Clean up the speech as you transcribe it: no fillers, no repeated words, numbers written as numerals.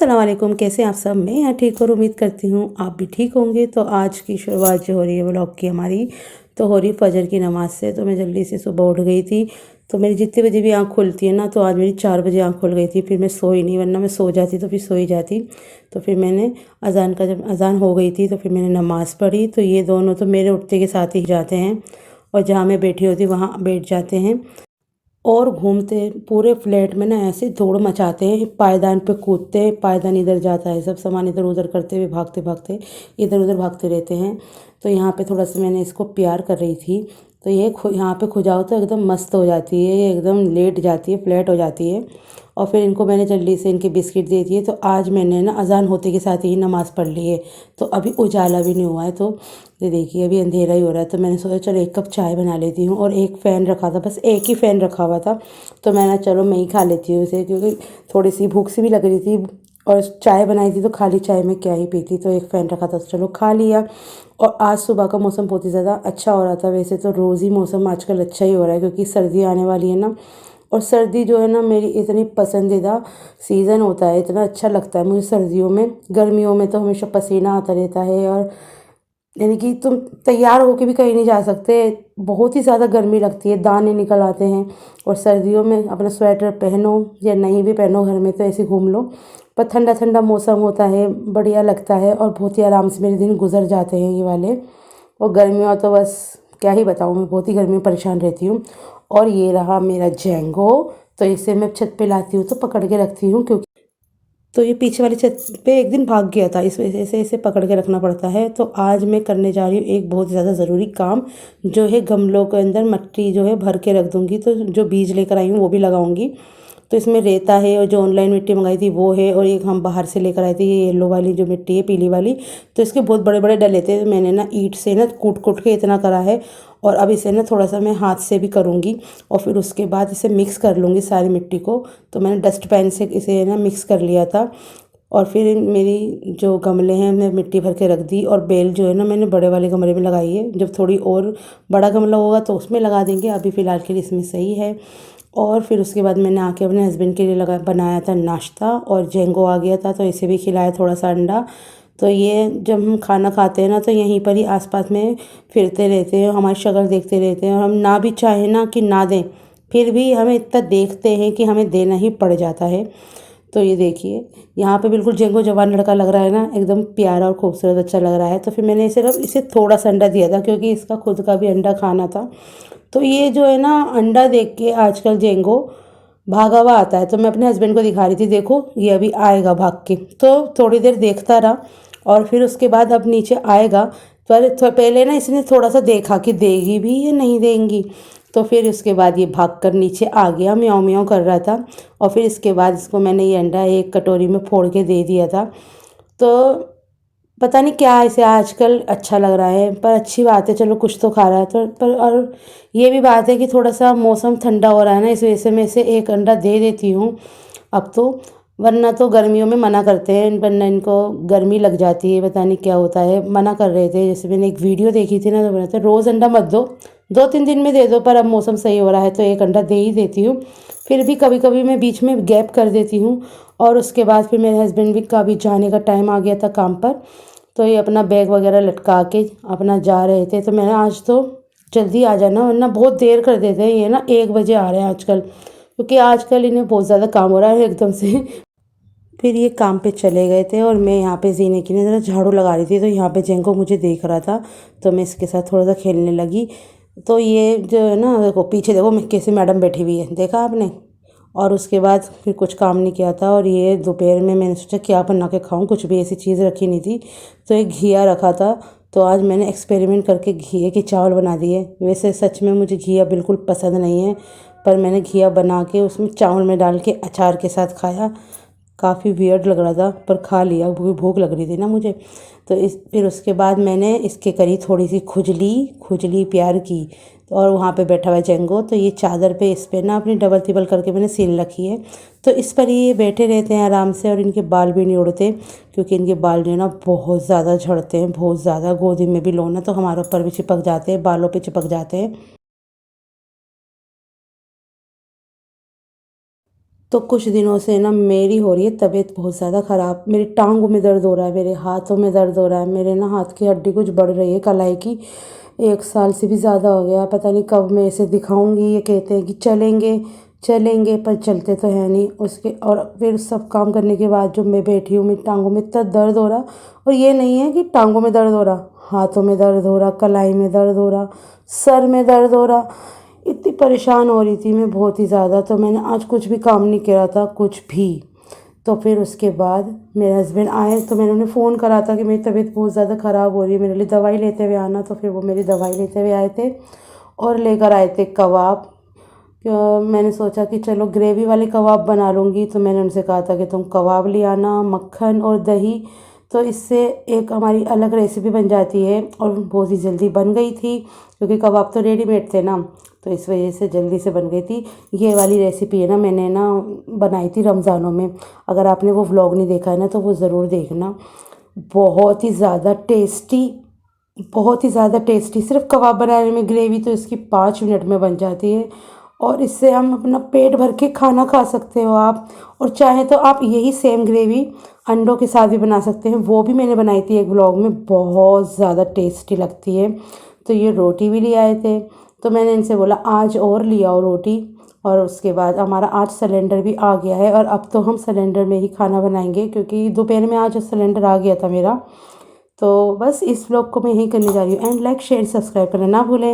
अस्सलाम वालेकुम, कैसे हैं आप सब। मैं यहाँ ठीक और उम्मीद करती हूँ आप भी ठीक होंगे। तो आज की शुरुआत जो हो रही है व्लॉग की हमारी तो हो रही फजर की नमाज़ से। तो मैं जल्दी से सुबह उठ गई थी। तो मेरी जितने बजे भी आँख खुलती है ना, तो आज मेरी 4 बजे आँख खुल गई थी। फिर मैं सोई नहीं, वरना मैं सो जाती तो फिर सोई जाती। तो फिर मैंने जब अज़ान हो गई थी तो फिर मैंने नमाज़ पढ़ी। तो ये दोनों तो मेरे उठते के साथ ही जाते हैं और जहाँ मैं बैठी होती वहाँ बैठ जाते हैं और घूमते पूरे फ्लैट में ना ऐसे दौड़ मचाते हैं, पायदान पे कूदते हैं, पायदान इधर जाता है, सब सामान इधर उधर करते हुए भागते भागते इधर उधर भागते रहते हैं। तो यहाँ पे थोड़ा सा मैंने इसको प्यार कर रही थी। तो ये यहाँ पे खुजाओ तो एकदम मस्त हो जाती है, ये एकदम लेट जाती है, फ्लैट हो जाती है। और फिर इनको मैंने जल्दी से इनके बिस्किट दे दिए। तो आज मैंने ना अज़ान होते के साथ ही नमाज़ पढ़ ली है। तो अभी उजाला भी नहीं हुआ है। तो ये देखिए अभी अंधेरा ही हो रहा है। तो मैंने सोचा चलो 1 कप चाय बना लेती हूँ। और एक फ़ैन रखा था, बस एक ही फ़ैन रखा हुआ था। तो मैंने चलो मैं ही खा लेती हूँ इसे, क्योंकि थोड़ी सी भूख सी भी लग रही थी और चाय बनाई थी तो खाली चाय में क्या ही पीती। तो एक फ़ैन रखा था तो चलो खा लिया। और आज सुबह का मौसम बहुत ही ज़्यादा अच्छा हो रहा था। वैसे तो रोज़ ही मौसम आजकल अच्छा ही हो रहा है, क्योंकि सर्दी आने वाली है ना। और सर्दी जो है ना मेरी इतनी पसंदीदा सीज़न होता है, इतना अच्छा लगता है मुझे सर्दियों में। गर्मियों में तो हमेशा पसीना आता रहता है और यानी कि तुम तैयार होके भी कहीं नहीं जा सकते, बहुत ही ज़्यादा गर्मी लगती है, दाने निकल आते हैं। और सर्दियों में अपना स्वेटर पहनो या नहीं भी पहनो, घर में तो ऐसे घूम लो। पर ठंडा ठंडा मौसम होता है, बढ़िया लगता है और बहुत ही आराम से मेरे दिन गुजर जाते हैं ये वाले। और गर्मियों तो बस क्या ही बताऊँ, मैं बहुत ही गर्मी में परेशान रहती हूँ। और ये रहा मेरा जेंगो। तो इसे मैं छत पे लाती हूँ तो पकड़ के रखती हूँ, क्योंकि तो ये पीछे वाली छत पे एक दिन भाग गया था, इस वजह से इसे पकड़ के रखना पड़ता है। तो आज मैं करने जा रही हूँ एक बहुत ज़्यादा ज़रूरी काम, जो है गमलों के अंदर मिट्टी जो है भर के रख दूँगी। तो जो बीज लेकर आई हूँ वो भी लगाऊँगी। तो इसमें रेता है और जो ऑनलाइन मिट्टी मंगाई थी वो है, और एक हम बाहर से लेकर आए थे ये येलो वाली जो मिट्टी है, पीली वाली। तो इसके बहुत बड़े बड़े डले थे। तो मैंने ना ईंट से ना कूट कूट के इतना करा है। और अब इसे ना थोड़ा सा मैं हाथ से भी करूँगी और फिर उसके बाद इसे मिक्स कर लूँगी सारी मिट्टी को। तो मैंने डस्ट पैन से इसे ना मिक्स कर लिया था। और फिर मेरी जो गमले हैं मैं मिट्टी भर के रख दी। और बेल जो है ना मैंने बड़े वाले गमले में लगाई है, जब थोड़ी और बड़ा गमला होगा तो उसमें लगा देंगे, अभी फ़िलहाल के लिए इसमें सही है। और फिर उसके बाद मैंने आके अपने हस्बैंड के लिए बनाया था नाश्ता, और जेंगो आ गया था तो इसे भी खिलाया थोड़ा सा अंडा। तो ये जब हम खाना खाते हैं ना तो यहीं पर ही आसपास में फिरते रहते हैं, हमारी शक्ल देखते रहते हैं। और हम ना भी चाहें ना कि ना दें, फिर भी हमें इतना देखते हैं कि हमें देना ही पड़ जाता है। तो ये देखिए यहाँ पे बिल्कुल जेंगो जवान लड़का लग रहा है ना, एकदम प्यारा और खूबसूरत अच्छा लग रहा है। तो फिर मैंने इसे थोड़ा सा अंडा दिया था, क्योंकि इसका खुद का भी अंडा खाना था। तो ये जो है ना अंडा देख के आजकल जेंगो भागा हुआ आता है। तो मैं अपने हस्बैंड को दिखा रही थी, देखो ये अभी आएगा भाग के। तो थोड़ी देर देखता रहा और फिर उसके बाद अब नीचे आएगा। पहले ना इसने थोड़ा सा देखा कि देगी भी या नहीं देंगी। तो फिर उसके बाद ये भाग कर नीचे आ गया, म्याऊं म्याऊं कर रहा था। और फिर इसके बाद इसको मैंने ये अंडा एक कटोरी में फोड़ के दे दिया था। तो पता नहीं क्या इसे आजकल अच्छा लग रहा है, पर अच्छी बात है, चलो कुछ तो खा रहा है। तो पर और ये भी बात है कि थोड़ा सा मौसम ठंडा हो रहा है ना, इस वजह से मैं इसे एक अंडा दे देती हूँ अब तो। वरना तो गर्मियों में मना करते हैं, वरना इनको गर्मी लग जाती है, पता नहीं क्या होता है, मना कर रहे थे। जैसे मैंने एक वीडियो देखी थी ना, तो बोलते रोज़ अंडा मत दो, 2-3 दिन में दे दो। पर अब मौसम सही हो रहा है तो एक अंडा दे ही देती हूँ। फिर भी कभी कभी मैं बीच में गैप कर देती हूँ। और उसके बाद फिर मेरे हस्बैंड भी का भी जाने का टाइम आ गया था काम पर। तो ये अपना बैग वगैरह लटका के अपना जा रहे थे। तो मैंने आज तो जल्दी आ जाना, वरना बहुत देर कर देते हैं ये ना, 1 बजे आ रहे हैं आजकल, क्योंकि आजकल इन्हें बहुत ज़्यादा काम हो रहा है एकदम से। फिर ये काम पे चले गए थे और मैं यहाँ पे जीने की ज़रा झाड़ू लगा रही थी। तो यहाँ पे जेंको मुझे देख रहा था तो मैं इसके साथ थोड़ा सा खेलने लगी। तो ये जो है ना, देखो पीछे देखो मैं कैसे मैडम बैठी हुई है, देखा आपने। और उसके बाद फिर कुछ काम नहीं किया था। और ये दोपहर में मैंने सोचा क्या बना के खाऊं, कुछ भी ऐसी चीज़ रखी नहीं थी। तो एक घिया रखा था। तो आज मैंने एक्सपेरिमेंट करके घिए के चावल बना दिए। वैसे सच में मुझे घिया बिल्कुल पसंद नहीं है, पर मैंने घिया बना के उसमें चावल में डाल के अचार के साथ खाया। काफ़ी वियर्ड लग रहा था पर खा लिया, क्योंकि भूख लग रही थी ना मुझे। तो फिर उसके बाद मैंने इसके करी थोड़ी सी खुजली खुजली प्यार की। और वहाँ पे बैठा हुआ है जेंगो। तो ये चादर पे इस पे ना अपनी डबल तिबल करके मैंने सील रखी है। तो इस पर ये बैठे रहते हैं आराम से, और इनके बाल भी नहीं उड़ते, क्योंकि इनके बाल जो है ना बहुत ज़्यादा झड़ते हैं, बहुत ज़्यादा। गोदी में भी लो ना तो हमारे ऊपर भी चिपक जाते हैं, बालों पर चिपक जाते हैं। तो कुछ दिनों से ना मेरी हो रही है तबीयत बहुत ज़्यादा ख़राब। मेरी टांगों में दर्द हो रहा है, मेरे हाथों में दर्द हो रहा है, मेरे ना हाथ की हड्डी कुछ बढ़ रही है कलाई की। 1 साल से भी ज़्यादा हो गया, पता नहीं कब मैं इसे दिखाऊंगी। ये कहते हैं कि चलेंगे चलेंगे, पर चलते तो है नहीं उसके। और फिर सब काम करने के बाद जो मैं बैठी हूँ, मेरी टांगों में इतना दर्द हो रहा। और ये नहीं है कि टांगों में दर्द हो रहा, हाथों में दर्द हो रहा, कलाई में दर्द हो रहा, सर में दर्द हो रहा। इतनी परेशान हो रही थी मैं बहुत ही ज़्यादा। तो मैंने आज कुछ भी काम नहीं किया था, कुछ भी। तो फिर उसके बाद मेरे हस्बैंड आए तो मैंने उन्हें फ़ोन करा था कि मेरी तबीयत बहुत ज़्यादा ख़राब हो रही है, मेरे लिए दवाई लेते हुए आना। तो फिर वो मेरी दवाई लेते हुए आए थे और लेकर आए थे कबाब। मैंने सोचा कि चलो ग्रेवी वाले कबाब बना लूँगी। तो मैंने उनसे कहा था कि तुम कबाब ले आना, मक्खन और दही। तो इससे एक हमारी अलग रेसिपी बन जाती है और बहुत ही जल्दी बन गई थी, क्योंकि कबाब तो रेडीमेड थे ना, तो इस वजह से जल्दी से बन गई थी। ये वाली रेसिपी है ना, मैंने ना बनाई थी रमज़ानों में। अगर आपने वो व्लॉग नहीं देखा है ना तो वो ज़रूर देखना। बहुत ही ज़्यादा टेस्टी, बहुत ही ज़्यादा टेस्टी। सिर्फ कबाब बनाने में ग्रेवी तो इसकी 5 मिनट में बन जाती है, और इससे हम अपना पेट भर के खाना खा सकते हो आप। और चाहे तो आप यही सेम ग्रेवी अंडों के साथ भी बना सकते हैं, वो भी मैंने बनाई थी एक व्लॉग में, बहुत ज़्यादा टेस्टी लगती है। तो ये रोटी भी ले आए थे, तो मैंने इनसे बोला आज और ले आओ रोटी। और उसके बाद हमारा आज सिलेंडर भी आ गया है, और अब तो हम सिलेंडर में ही खाना बनाएंगे, क्योंकि दोपहर में आज सिलेंडर आ गया था मेरा। तो बस इस व्लॉग को मैं यहीं करने जा रही हूँ। एंड लाइक शेयर सब्सक्राइब करना ना भूलें।